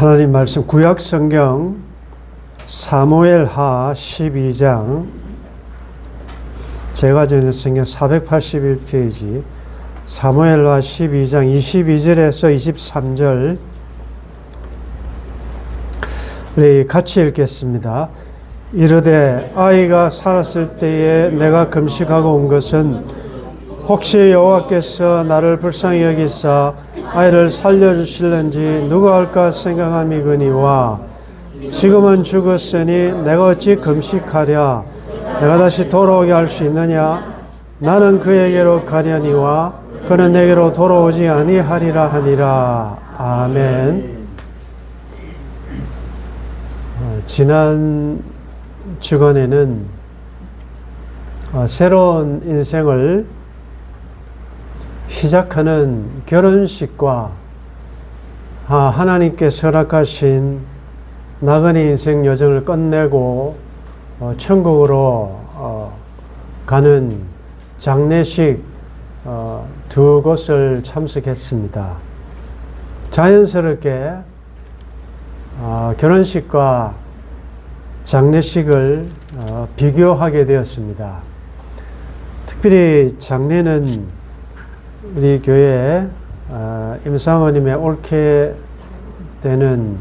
하나님 말씀 구약 성경 사무엘하 12장, 제가 전는 성경 481페이지 사무엘하 12장 22절에서 23절 우리 같이 읽겠습니다. 이르되 아이가 살았을 때에 내가 금식하고 온 것은 혹시 여호와께서 나를 불쌍히 여기사 아이를 살려주실는지 누가 할까 생각함이거니와 지금은 죽었으니 내가 어찌 금식하랴. 내가 다시 돌아오게 할 수 있느냐. 나는 그에게로 가려니와 그는 내게로 돌아오지 아니하리라 하니라. 아멘. 지난 주간에는 새로운 인생을 시작하는 결혼식과 하나님께서 허락하신 나그네 인생 여정을 끝내고 천국으로 가는 장례식 두 곳을 참석했습니다. 자연스럽게 결혼식과 장례식을 비교하게 되었습니다. 특별히 장례는 우리 교회 임사모님의 옳게 되는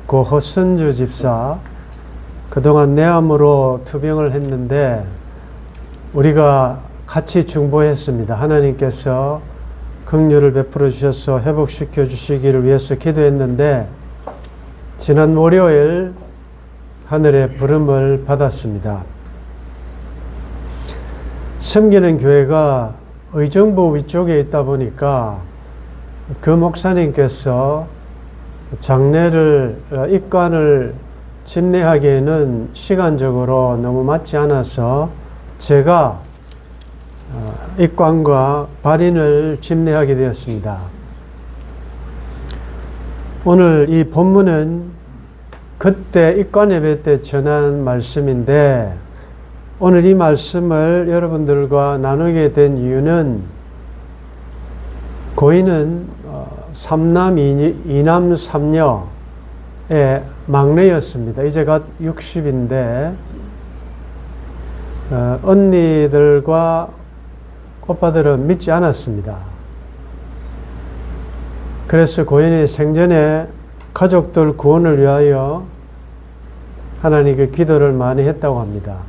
고허선주 집사, 그동안 내암으로 투병을 했는데 우리가 같이 중보했습니다. 하나님께서 긍휼을 베풀어 주셔서 회복시켜 주시기를 위해서 기도했는데 지난 월요일 하늘의 부름을 받았습니다. 섬기는 교회가 의정부 위쪽에 있다 보니까 그 목사님께서 장례를 입관을 집례하기에는 시간적으로 너무 맞지 않아서 제가 입관과 발인을 집례하게 되었습니다. 오늘 이 본문은 그때 입관 예배 때 전한 말씀인데 오늘 이 말씀을 여러분들과 나누게 된 이유는 고인은 삼남 이남 삼녀의 막내였습니다. 이제 갓 60인데 언니들과 오빠들은 믿지 않았습니다. 그래서 고인이 생전에 가족들 구원을 위하여 하나님께 기도를 많이 했다고 합니다.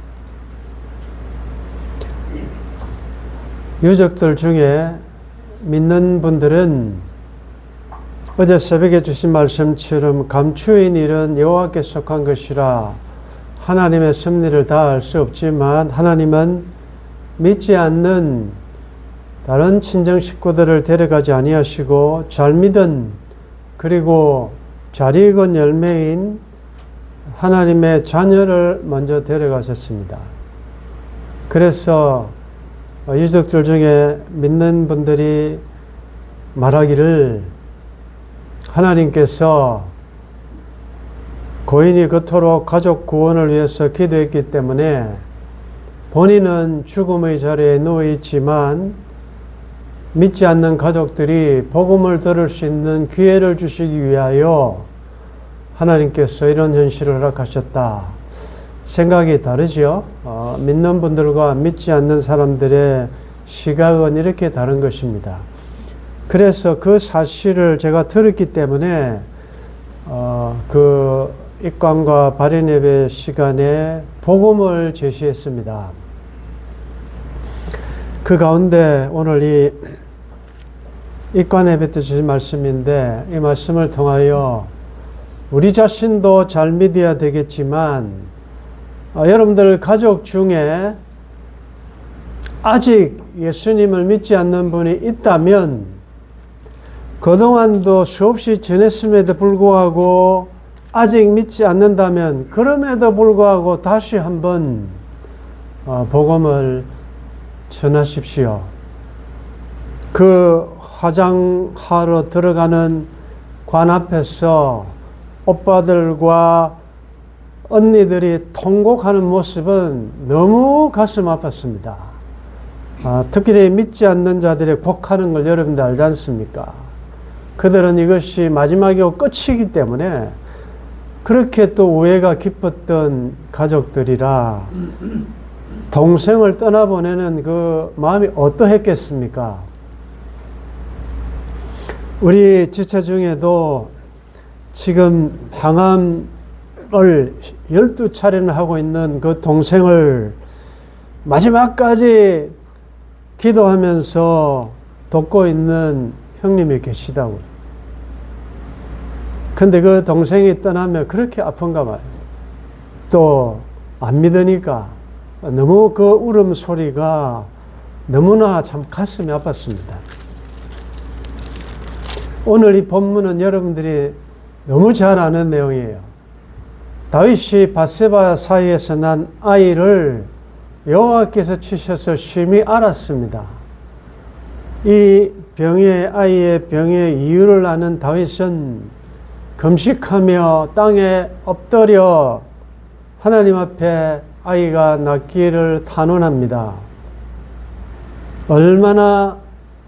유족들 중에 믿는 분들은 어제 새벽에 주신 말씀처럼 감추인 일은 여호와께 속한 것이라 하나님의 섭리를 다 알 수 없지만 하나님은 믿지 않는 다른 친정 식구들을 데려가지 아니하시고 잘 믿은 그리고 잘 익은 열매인 하나님의 자녀를 먼저 데려가셨습니다. 그래서 유족들 중에 믿는 분들이 말하기를 하나님께서 고인이 그토록 가족 구원을 위해서 기도했기 때문에 본인은 죽음의 자리에 누워있지만 믿지 않는 가족들이 복음을 들을 수 있는 기회를 주시기 위하여 하나님께서 이런 현실을 허락하셨다. 생각이 다르죠. 믿는 분들과 믿지 않는 사람들의 시각은 이렇게 다른 것입니다. 그래서 그 사실을 제가 들었기 때문에 그 입관과 발인 예배 시간에 복음을 제시했습니다. 그 가운데 오늘 이 입관 예배 때 주신 말씀인데 이 말씀을 통하여 우리 자신도 잘 믿어야 되겠지만 여러분들 가족 중에 아직 예수님을 믿지 않는 분이 있다면 그동안도 수없이 전했음에도 불구하고 아직 믿지 않는다면 그럼에도 불구하고 다시 한번 복음을 전하십시오. 그 화장하러 들어가는 관 앞에서 오빠들과 언니들이 통곡하는 모습은 너무 가슴 아팠습니다. 특별히 믿지 않는 자들의 곡하는 걸 여러분들 알지 않습니까? 그들은 이것이 마지막이고 끝이기 때문에 그렇게 또 우애가 깊었던 가족들이라 동생을 떠나보내는 그 마음이 어떠했겠습니까? 우리 지체 중에도 지금 항암을 12차례나 하고 있는 그 동생을 마지막까지 기도하면서 돕고 있는 형님이 계시다고. 근데 그 동생이 떠나면 그렇게 아픈가 봐요. 또 안 믿으니까 너무 그 울음소리가 너무나 참 가슴이 아팠습니다. 오늘 이 본문은 여러분들이 너무 잘 아는 내용이에요. 다윗이 밧세바 사이에서 난 아이를 여호와께서 치셔서 심히 알았습니다. 이 아이의 병의 이유를 아는 다윗은 금식하며 땅에 엎드려 하나님 앞에 아이가 낫기를 탄원합니다. 얼마나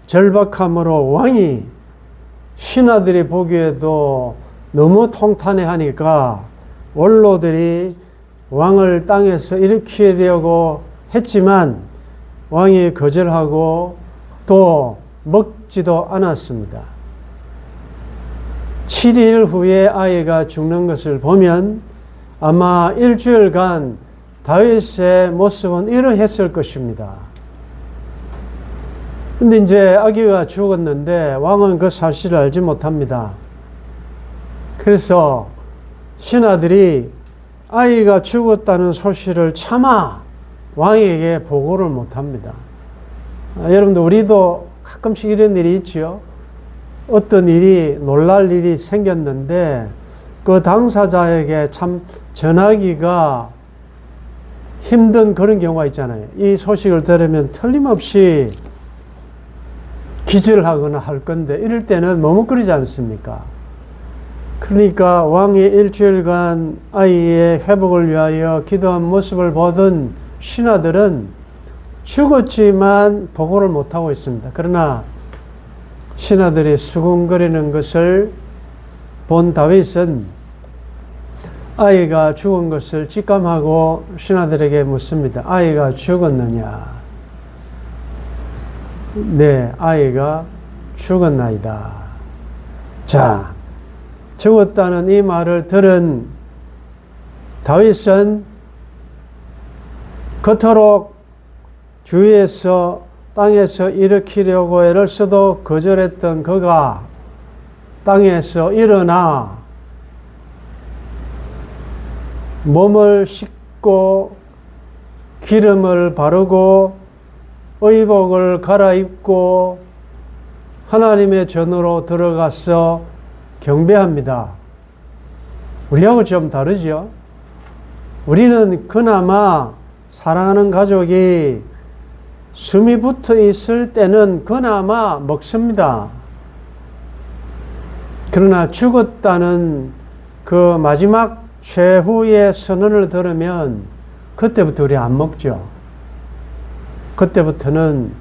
절박함으로 왕이 신하들이 보기에도 너무 통탄해하니까 원로들이 왕을 땅에서 일으키려고 했지만 왕이 거절하고 또 먹지도 않았습니다. 7일 후에 아이가 죽는 것을 보면 아마 일주일간 다윗의 모습은 이러했을 것입니다. 근데 이제 아기가 죽었는데 왕은 그 사실을 알지 못합니다. 그래서 신하들이 아이가 죽었다는 소식을 차마 왕에게 보고를 못합니다. 여러분들 우리도 가끔씩 이런 일이 있죠. 어떤 일이 놀랄 일이 생겼는데 그 당사자에게 참 전하기가 힘든 그런 경우가 있잖아요. 이 소식을 들으면 틀림없이 기절하거나 할 건데 이럴 때는 머뭇거리지 않습니까? 그러니까 왕이 일주일간 아이의 회복을 위하여 기도한 모습을 보던 신하들은 죽었지만 보고를 못하고 있습니다. 그러나 신하들이 수군거리는 것을 본 다윗은 아이가 죽은 것을 직감하고 신하들에게 묻습니다. 아이가 죽었느냐? 네, 아이가 죽었나이다. 자, 죽었다는 이 말을 들은 다윗은 그토록 주위에서 땅에서 일으키려고 애를 써도 거절했던 그가 땅에서 일어나 몸을 씻고 기름을 바르고 의복을 갈아입고 하나님의 전으로 들어가서 경배합니다. 우리하고 좀 다르죠? 우리는 그나마 사랑하는 가족이 숨이 붙어 있을 때는 그나마 먹습니다. 그러나 죽었다는 그 마지막 최후의 선언을 들으면 그때부터 우리 안 먹죠. 그때부터는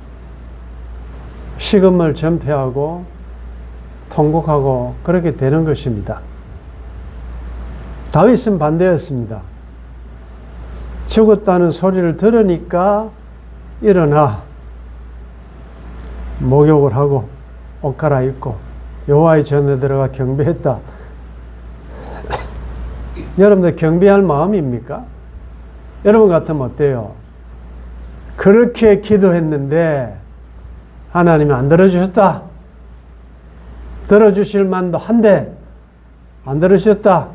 식음을 전폐하고 통곡하고 그렇게 되는 것입니다. 다윗은 반대였습니다. 죽었다는 소리를 들으니까 일어나 목욕을 하고 옷 갈아입고 여호와의 전에 들어가 경배했다. 여러분들 경배할 마음입니까? 여러분 같으면 어때요? 그렇게 기도했는데 하나님이 안 들어주셨다. 들어주실 만도 한데 안 들어주셨다.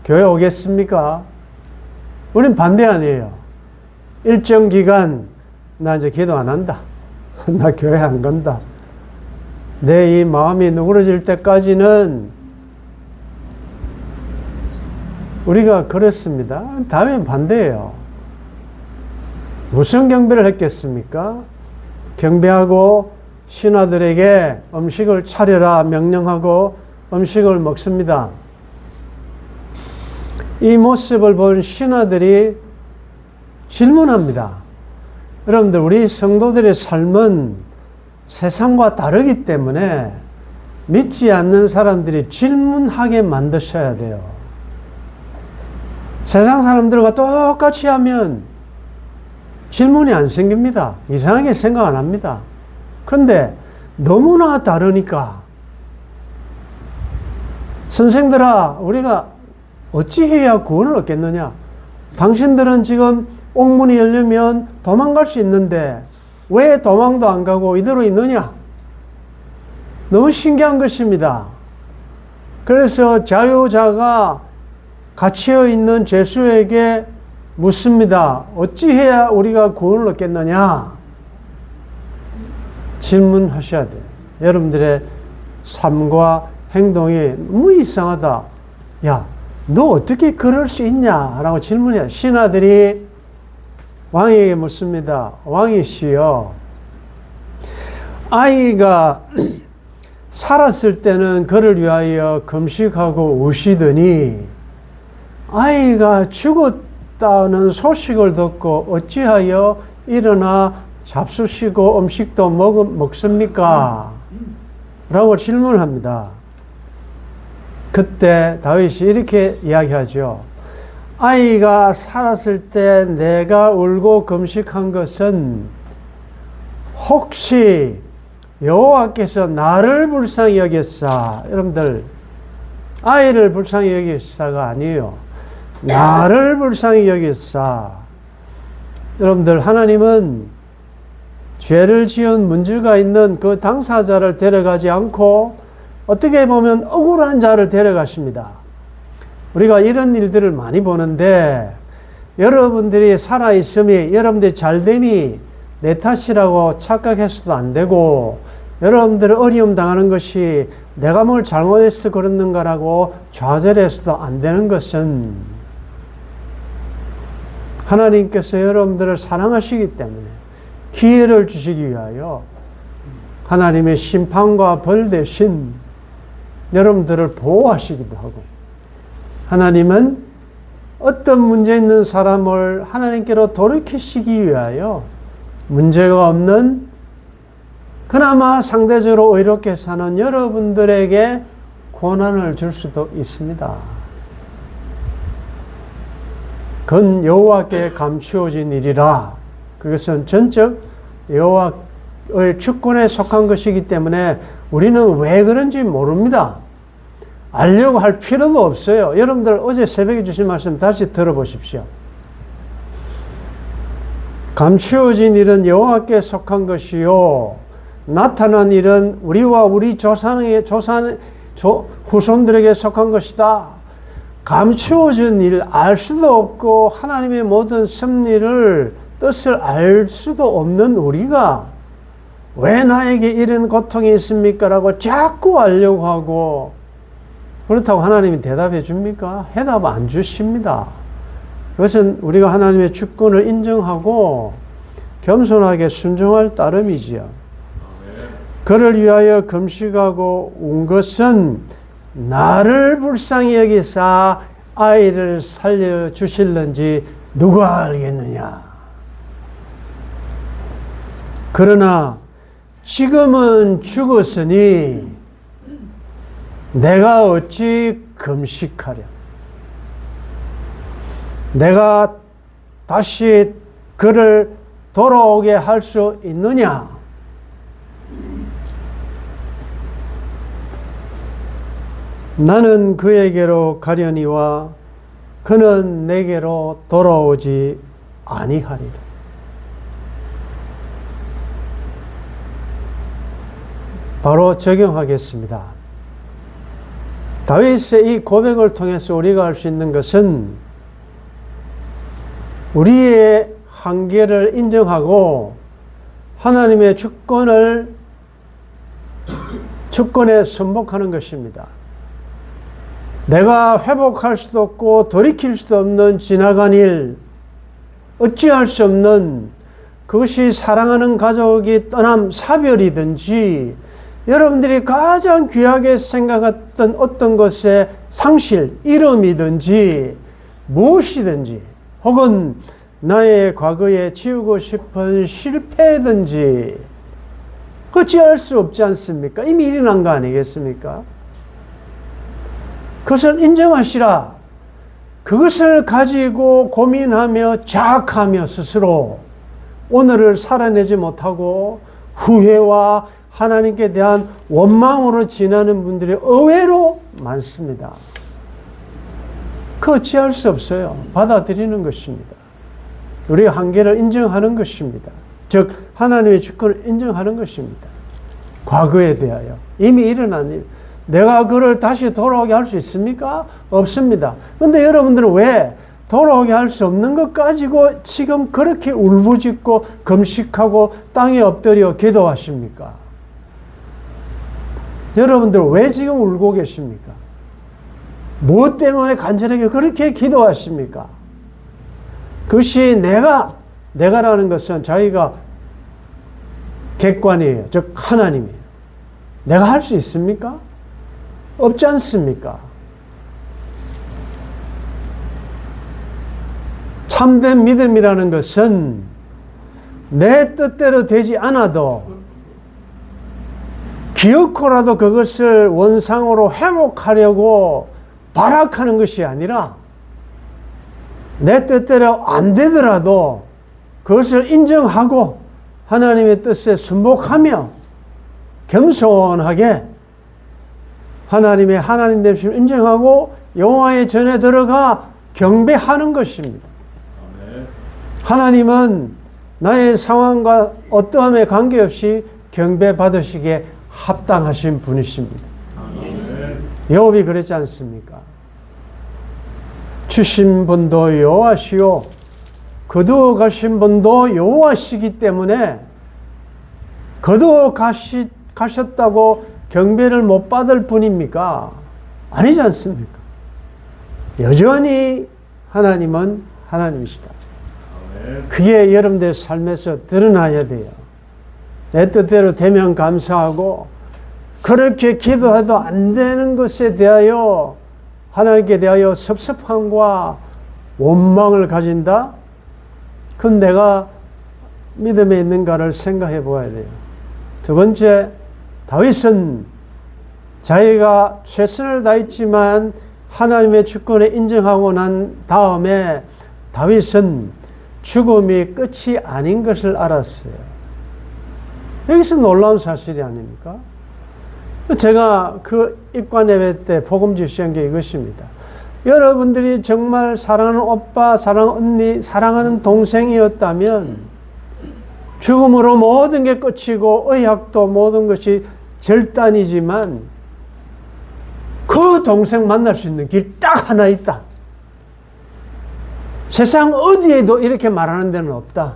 교회 오겠습니까? 우린 반대 아니에요. 일정 기간 나 이제 기도 안 한다. 나 교회 안 간다. 내 이 마음이 누그러질 때까지는 우리가 그렇습니다. 다윗은 반대예요. 무슨 경배를 했겠습니까? 경배하고 신하들에게 음식을 차려라 명령하고 음식을 먹습니다. 이 모습을 본 신하들이 질문합니다. 여러분들 우리 성도들의 삶은 세상과 다르기 때문에 믿지 않는 사람들이 질문하게 만드셔야 돼요. 세상 사람들과 똑같이 하면 질문이 안 생깁니다. 이상하게 생각 안 합니다. 그런데 너무나 다르니까 선생들아, 우리가 어찌해야 구원을 얻겠느냐? 당신들은 지금 옥문이 열리면 도망갈 수 있는데 왜 도망도 안 가고 이대로 있느냐? 너무 신기한 것입니다. 그래서 자유자가 갇혀 있는 죄수에게 묻습니다. 어찌해야 우리가 구원을 얻겠느냐? 질문하셔야 돼요. 여러분들의 삶과 행동이 너무 이상하다. 야, 너 어떻게 그럴 수 있냐? 라고 질문해요. 신하들이 왕에게 묻습니다. 왕이시여, 아이가 살았을 때는 그를 위하여 금식하고 우시더니 아이가 죽었다는 소식을 듣고 어찌하여 일어나 잡수시고 음식도 먹습니까? 라고 질문합니다. 그때 다윗이 이렇게 이야기하죠. 아이가 살았을 때 내가 울고 금식한 것은 혹시 여호와께서 나를 불쌍히 여겼사. 여러분들, 아이를 불쌍히 여겼사가 아니에요. 나를 불쌍히 여겼사. 여러분들, 하나님은 죄를 지은 문제가 있는 그 당사자를 데려가지 않고 어떻게 보면 억울한 자를 데려가십니다. 우리가 이런 일들을 많이 보는데 여러분들이 살아있음이, 여러분들이 잘됨이 내 탓이라고 착각해서도 안 되고, 여러분들이 어려움 당하는 것이 내가 뭘 잘못해서 그랬는가라고 좌절해서도 안 되는 것은 하나님께서 여러분들을 사랑하시기 때문에 기회를 주시기 위하여 하나님의 심판과 벌 대신 여러분들을 보호하시기도 하고, 하나님은 어떤 문제 있는 사람을 하나님께로 돌이키시기 위하여 문제가 없는, 그나마 상대적으로 의롭게 사는 여러분들에게 고난을 줄 수도 있습니다. 그건 여호와께 감추어진 일이라, 그것은 전적 여호와의 주권에 속한 것이기 때문에 우리는 왜 그런지 모릅니다. 알려고 할 필요도 없어요. 여러분들 어제 새벽에 주신 말씀 다시 들어보십시오. 감추어진 일은 여호와께 속한 것이요, 나타난 일은 우리와 우리 후손들에게 속한 것이다. 감추어진 일, 알 수도 없고 하나님의 모든 섭리를, 뜻을 알 수도 없는 우리가 왜 나에게 이런 고통이 있습니까? 라고 자꾸 알려고 하고, 그렇다고 하나님이 대답해 줍니까? 해답 안 주십니다. 그것은 우리가 하나님의 주권을 인정하고 겸손하게 순종할 따름이지요. 그를 위하여 금식하고 운 것은 나를 불쌍히 여기사 아이를 살려주실는지 누가 알겠느냐. 그러나 지금은 죽었으니 내가 어찌 금식하랴. 내가 다시 그를 돌아오게 할 수 있느냐? 나는 그에게로 가려니와 그는 내게로 돌아오지 아니하리라. 바로 적용하겠습니다. 다윗의 이 고백을 통해서 우리가 알 수 있는 것은 우리의 한계를 인정하고 하나님의 주권에 순복하는 것입니다. 내가 회복할 수도 없고 돌이킬 수도 없는 지나간 일, 어찌할 수 없는, 그것이 사랑하는 가족이 떠남, 사별이든지 여러분들이 가장 귀하게 생각했던 어떤 것의 상실, 잃음이든지 무엇이든지, 혹은 나의 과거에 지우고 싶은 실패든지, 그 어찌할 수 없지 않습니까? 이미 일어난 거 아니겠습니까? 그것을 인정하시라. 그것을 가지고 고민하며 자학하며 스스로 오늘을 살아내지 못하고 후회와 하나님께 대한 원망으로 지나는 분들이 의외로 많습니다. 그 어찌할 수 없어요. 받아들이는 것입니다. 우리의 한계를 인정하는 것입니다. 즉 하나님의 주권을 인정하는 것입니다. 과거에 대하여 이미 일어난 일, 내가 그를 다시 돌아오게 할 수 있습니까? 없습니다. 그런데 여러분들은 왜 돌아오게 할 수 없는 것 가지고 지금 그렇게 울부짖고 금식하고 땅에 엎드려 기도하십니까? 여러분들 왜 지금 울고 계십니까? 무엇 때문에 간절하게 그렇게 기도하십니까? 그것이 내가라는 것은 자기가 객관이에요. 즉 하나님이에요. 내가 할 수 있습니까? 없지 않습니까? 참된 믿음이라는 것은 내 뜻대로 되지 않아도 기어코라도 그것을 원상으로 회복하려고 발악하는 것이 아니라 내 뜻대로 안 되더라도 그것을 인정하고 하나님의 뜻에 순복하며 겸손하게 하나님의 하나님 되심을 인정하고 여호와의 전에 들어가 경배하는 것입니다. 하나님은 나의 상황과 어떠함에 관계없이 경배받으시기에 합당하신 분이십니다. 욥이 그랬지 않습니까? 주신 분도 여호와시요 거두어 가신 분도 여호와시기 때문에 거두어 가셨다고 경배를 못 받을 분입니까? 아니지 않습니까? 여전히 하나님은 하나님이시다. 그게 여러분들의 삶에서 드러나야 돼요. 내 뜻대로 되면 감사하고 그렇게 기도해도 안 되는 것에 대하여 하나님께 대하여 섭섭함과 원망을 가진다? 그건 내가 믿음에 있는가를 생각해 보아야 돼요. 두 번째, 다윗은 자기가 최선을 다했지만 하나님의 주권을 인정하고 난 다음에 다윗은 죽음이 끝이 아닌 것을 알았어요. 여기서 놀라운 사실이 아닙니까? 제가 그 입관 예배 때 복음지 시한 게 이것입니다. 여러분들이 정말 사랑하는 오빠, 사랑하는 언니, 사랑하는 동생이었다면 죽음으로 모든 게 끝이고 의학도 모든 것이 절단이지만 그 동생 만날 수 있는 길 딱 하나 있다. 세상 어디에도 이렇게 말하는 데는 없다.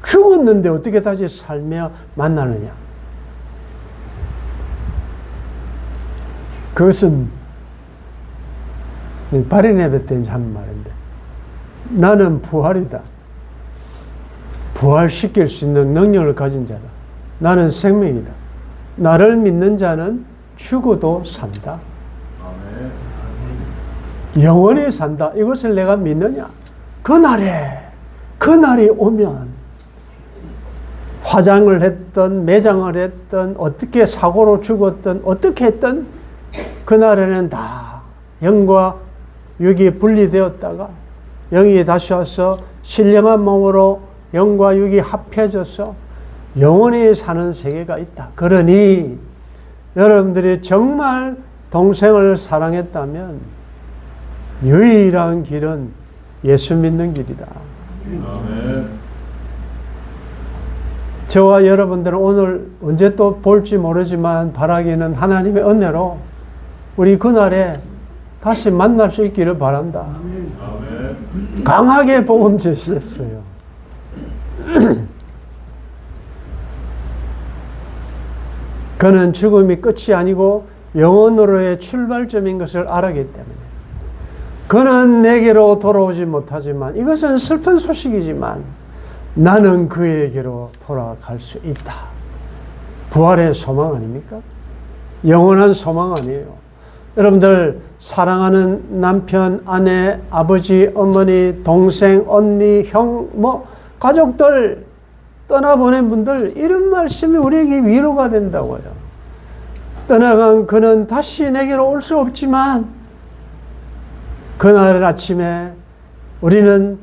죽었는데 어떻게 다시 살며 만나느냐. 그것은 발인 예배 때 한 말인데 나는 부활이다. 부활시킬 수 있는 능력을 가진 자다. 나는 생명이다. 나를 믿는 자는 죽어도 산다. 영원히 산다. 이것을 내가 믿느냐? 그날이 오면 화장을 했던 매장을 했던 어떻게 사고로 죽었던 어떻게 했던 그날에는 다 영과 육이 분리되었다가 영이 다시 와서 신령한 몸으로 영과 육이 합해져서 영원히 사는 세계가 있다. 그러니 여러분들이 정말 동생을 사랑했다면 유일한 길은 예수 믿는 길이다. 아멘. 저와 여러분들은 오늘 언제 또 볼지 모르지만 바라기는 하나님의 은혜로 우리 그날에 다시 만날 수 있기를 바란다. 아멘. 강하게 복음 제시했어요. 그는 죽음이 끝이 아니고 영원으로의 출발점인 것을 알았기 때문에 그는 내게로 돌아오지 못하지만 이것은 슬픈 소식이지만 나는 그에게로 돌아갈 수 있다. 부활의 소망 아닙니까? 영원한 소망 아니에요. 여러분들 사랑하는 남편, 아내, 아버지, 어머니, 동생, 언니, 형, 가족들 떠나보낸 분들 이런 말씀이 우리에게 위로가 된다고요. 떠나간 그는 다시 내게로 올 수 없지만 그날 아침에 우리는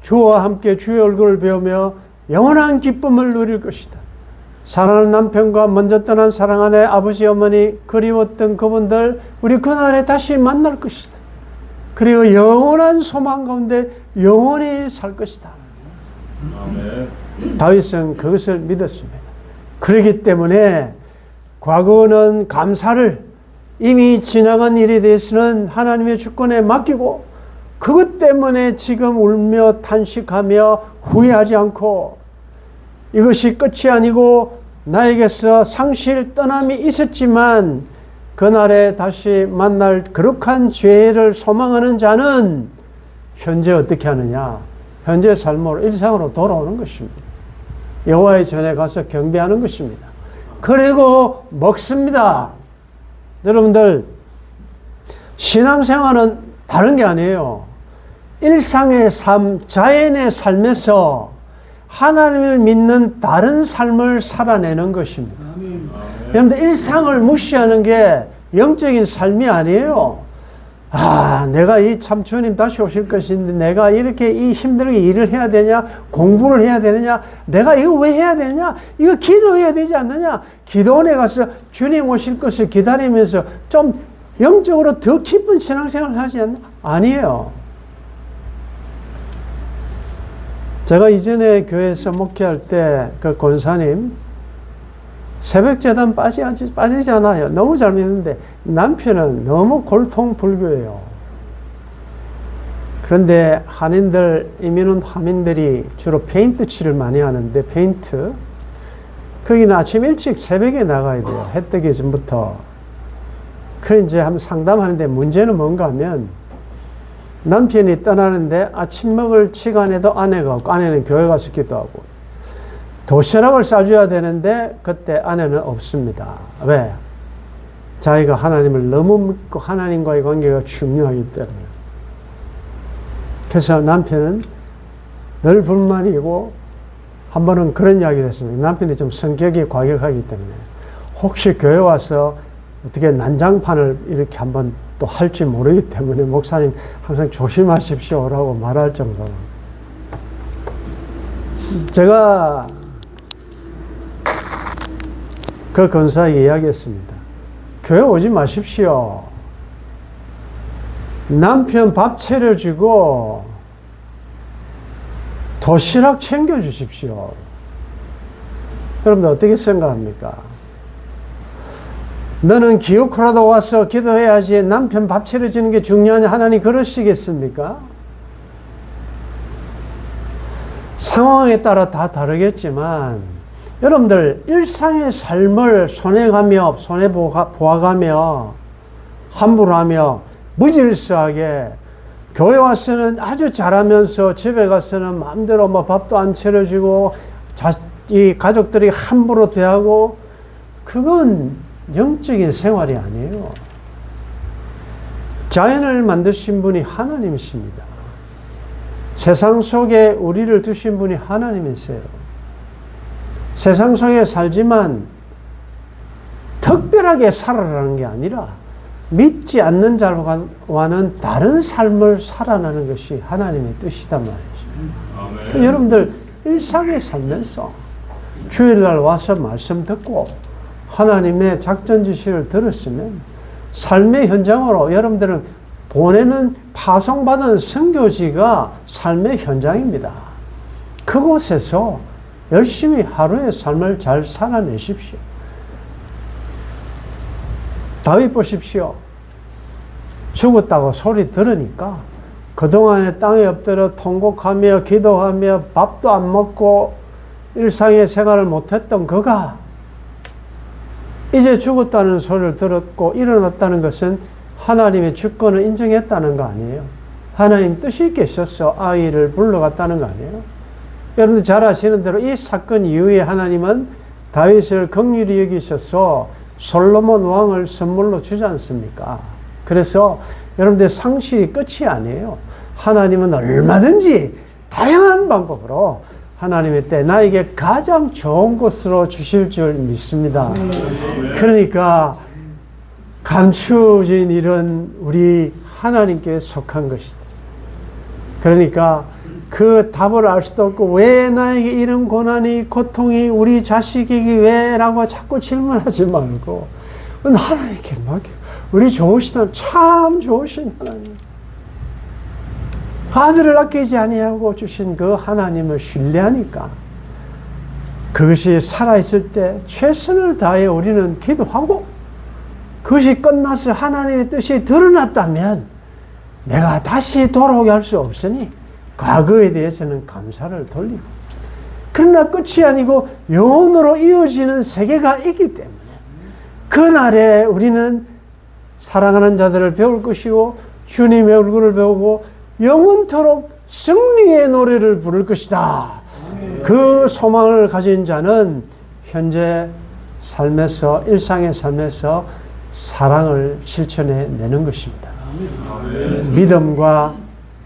주와 함께 주의 얼굴을 배우며 영원한 기쁨을 누릴 것이다. 사랑하는 남편과 먼저 떠난 사랑하는 아버지 어머니 그리웠던 그분들 우리 그날에 다시 만날 것이다. 그리고 영원한 소망 가운데 영원히 살 것이다. 아멘. 다윗은 그것을 믿었습니다. 그렇기 때문에 과거는 감사를 이미 지나간 일에 대해서는 하나님의 주권에 맡기고 그것 때문에 지금 울며 탄식하며 후회하지 않고 이것이 끝이 아니고 나에게서 상실 떠남이 있었지만 그날에 다시 만날 거룩한 죄를 소망하는 자는 현재 어떻게 하느냐? 현재 삶으로 일상으로 돌아오는 것입니다. 여호와의 전에 가서 경배하는 것입니다. 그리고 먹습니다. 여러분들 신앙생활은 다른 게 아니에요. 일상의 삶, 자연의 삶에서 하나님을 믿는 다른 삶을 살아내는 것입니다. 여러분들 일상을 무시하는 게 영적인 삶이 아니에요. 내가 참 주님 다시 오실 것인데 내가 이렇게 힘들게 일을 해야 되냐, 공부를 해야 되느냐, 내가 이거 왜 해야 되냐, 이거 기도해야 되지 않느냐, 기도원에 가서 주님 오실 것을 기다리면서 좀 영적으로 더 깊은 신앙생활을 하지 않나? 아니에요. 제가 이전에 교회에서 목회할 때 그 권사님 새벽재단 빠지잖아요. 너무 잘 믿는데 남편은 너무 골통불교예요. 그런데 이민원 한인들이 주로 페인트 칠을 많이 하는데 페인트 거기는 아침 일찍 새벽에 나가야 돼요. 해 뜨기 전부터. 그래 이제 한번 상담하는데 문제는 뭔가 하면 남편이 떠나는데 아침 먹을 시간에도 아내가 없고 아내는 교회 가서 기도하고 도시락을 싸줘야 되는데 그때 아내는 없습니다. 왜? 자기가 하나님을 너무 믿고 하나님과의 관계가 중요하기 때문에. 그래서 남편은 늘 불만이고 한 번은 그런 이야기를 했습니다. 남편이 좀 성격이 과격하기 때문에 혹시 교회 와서 어떻게 난장판을 이렇게 한번 또 할지 모르기 때문에 목사님 항상 조심하십시오라고 말할 정도로. 제가 그 권사에게 이야기했습니다. 교회 오지 마십시오. 남편 밥 차려주고 도시락 챙겨주십시오. 여러분들 어떻게 생각합니까? 너는 기어코라도 와서 기도해야지 남편 밥 차려주는 게 중요하냐? 하나님 그러시겠습니까? 상황에 따라 다 다르겠지만 여러분들 일상의 삶을 손해 보아가며 함부로 하며 무질서하게 교회 와서는 아주 잘하면서 집에 가서는 마음대로 밥도 안 차려주고 이 가족들이 함부로 대하고 그건 영적인 생활이 아니에요. 자연을 만드신 분이 하나님이십니다. 세상 속에 우리를 두신 분이 하나님이세요. 세상 속에 살지만 특별하게 살아라는 게 아니라 믿지 않는 자와는 다른 삶을 살아나는 것이 하나님의 뜻이단 말이죠. 그러니까 여러분들 일상에 살면서 휴일날 와서 말씀 듣고 하나님의 작전 지시를 들었으면 삶의 현장으로 여러분들은 파송받은 선교지가 삶의 현장입니다. 그곳에서 열심히 하루의 삶을 잘 살아내십시오. 다윗 보십시오. 죽었다고 소리 들으니까 그동안에 땅에 엎드려 통곡하며 기도하며 밥도 안 먹고 일상의 생활을 못했던 그가 이제 죽었다는 소리를 들었고 일어났다는 것은 하나님의 주권을 인정했다는 거 아니에요? 하나님 뜻이 있게 있어서 아이를 불러갔다는 거 아니에요? 여러분들 잘 아시는 대로 이 사건 이후에 하나님은 다윗을 긍휼히 여기셔서 솔로몬 왕을 선물로 주지 않습니까? 그래서 여러분들 상실이 끝이 아니에요. 하나님은 얼마든지 다양한 방법으로 하나님의 때 나에게 가장 좋은 것으로 주실 줄 믿습니다. 그러니까 감추어진 일은 우리 하나님께 속한 것이다. 그러니까 그 답을 알 수도 없고 왜 나에게 이런 고난이 고통이 우리 자식에게 왜? 라고 자꾸 질문하지 말고 하나님께 맡겨. 우리 좋으신 하나님, 참 좋으신 하나님, 아들을 아끼지 아니하고 주신 그 하나님을 신뢰하니까 그것이 살아있을 때 최선을 다해 우리는 기도하고 그것이 끝나서 하나님의 뜻이 드러났다면 내가 다시 돌아오게 할 수 없으니 과거에 대해서는 감사를 돌리고, 그러나 끝이 아니고 영원으로 이어지는 세계가 있기 때문에 그날에 우리는 사랑하는 자들을 배울 것이고 주님의 얼굴을 배우고 영원토록 승리의 노래를 부를 것이다. 그 소망을 가진 자는 현재 삶에서, 일상의 삶에서 사랑을 실천해 내는 것입니다. 믿음과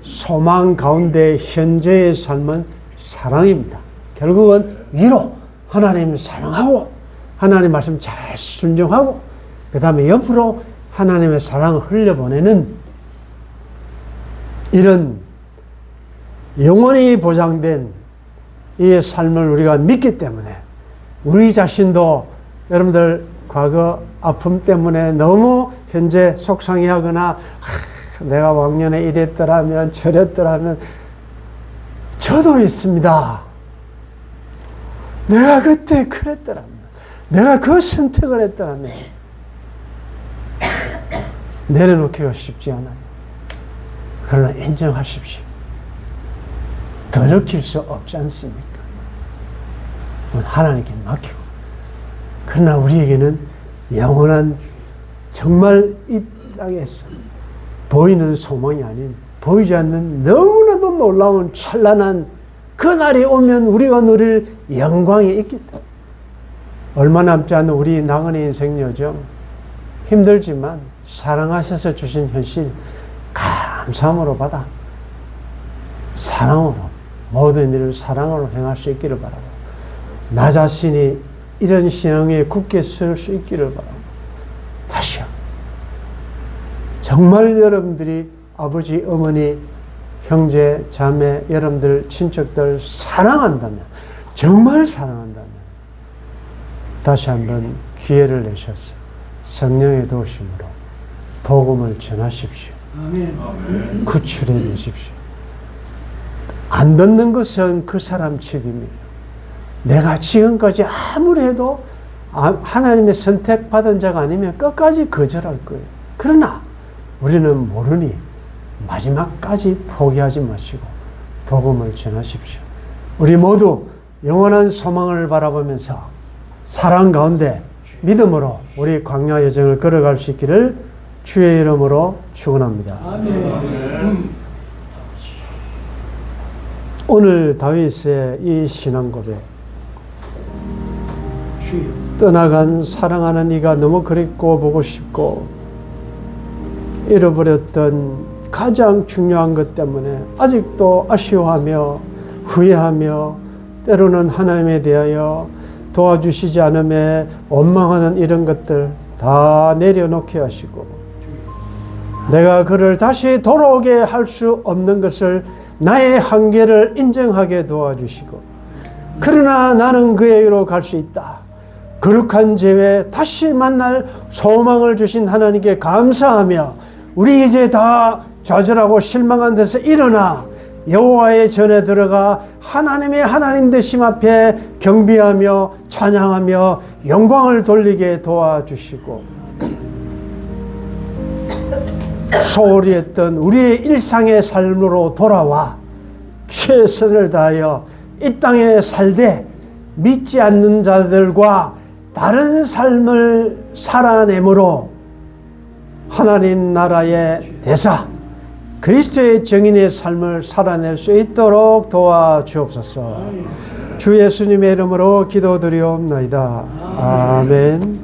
소망 가운데 현재의 삶은 사랑입니다. 결국은 위로 하나님 사랑하고 하나님 말씀 잘 순종하고 그 다음에 옆으로 하나님의 사랑을 흘려보내는 이런 영원히 보장된 이 삶을 우리가 믿기 때문에 우리 자신도 여러분들 과거 아픔 때문에 너무 현재 속상해하거나 내가 왕년에 이랬더라면 저랬더라면 저도 있습니다. 내가 그때 그랬더라면, 내가 그 선택을 했더라면 내려놓기가 쉽지 않아요. 그러나 인정하십시오. 돌이킬 수 없지 않습니까? 하나님께 맡기고. 그러나 우리에게는 영원한 정말 이 땅에서 보이는 소망이 아닌 보이지 않는 너무나도 놀라운 찬란한 그날이 오면 우리가 누릴 영광이 있겠다. 얼마 남지 않은 우리 나그네 인생 여정 힘들지만 사랑하셔서 주신 현실 감사함으로 받아 사랑으로 모든 일을 사랑으로 행할 수 있기를 바라고 나 자신이 이런 신앙에 굳게 설 수 있기를 바라고 다시요. 정말 여러분들이 아버지, 어머니, 형제, 자매, 여러분들, 친척들 사랑한다면, 정말 사랑한다면 다시 한번 기회를 내셔서 성령의 도우심으로 복음을 전하십시오. 아멘. 구출해 내십시오. 안 듣는 것은 그 사람 책임이에요. 내가 지금까지 아무리 해도 하나님의 선택받은 자가 아니면 끝까지 거절할 거예요. 그러나 우리는 모르니 마지막까지 포기하지 마시고 복음을 전하십시오. 우리 모두 영원한 소망을 바라보면서 사랑 가운데 믿음으로 우리 광야 여정을 걸어갈 수 있기를 주의 이름으로 축원합니다. 아멘. 오늘 다윗의 이 신앙 고백, 떠나간 사랑하는 이가 너무 그립고 보고 싶고 잃어버렸던 가장 중요한 것 때문에 아직도 아쉬워하며 후회하며 때로는 하나님에 대하여 도와주시지 않음에 원망하는 이런 것들 다 내려놓게 하시고 내가 그를 다시 돌아오게 할 수 없는 것을 나의 한계를 인정하게 도와주시고 그러나 나는 그에게로 갈 수 있다. 거룩한 죄에 다시 만날 소망을 주신 하나님께 감사하며 우리 이제 다 좌절하고 실망한 데서 일어나 여호와의 전에 들어가 하나님의 하나님 되심 앞에 경배하며 찬양하며 영광을 돌리게 도와주시고 소홀히 했던 우리의 일상의 삶으로 돌아와 최선을 다하여 이 땅에 살되 믿지 않는 자들과 다른 삶을 살아내므로 하나님 나라의 대사 그리스도의 정인의 삶을 살아낼 수 있도록 도와주옵소서. 주 예수님의 이름으로 기도드리옵나이다. 아멘.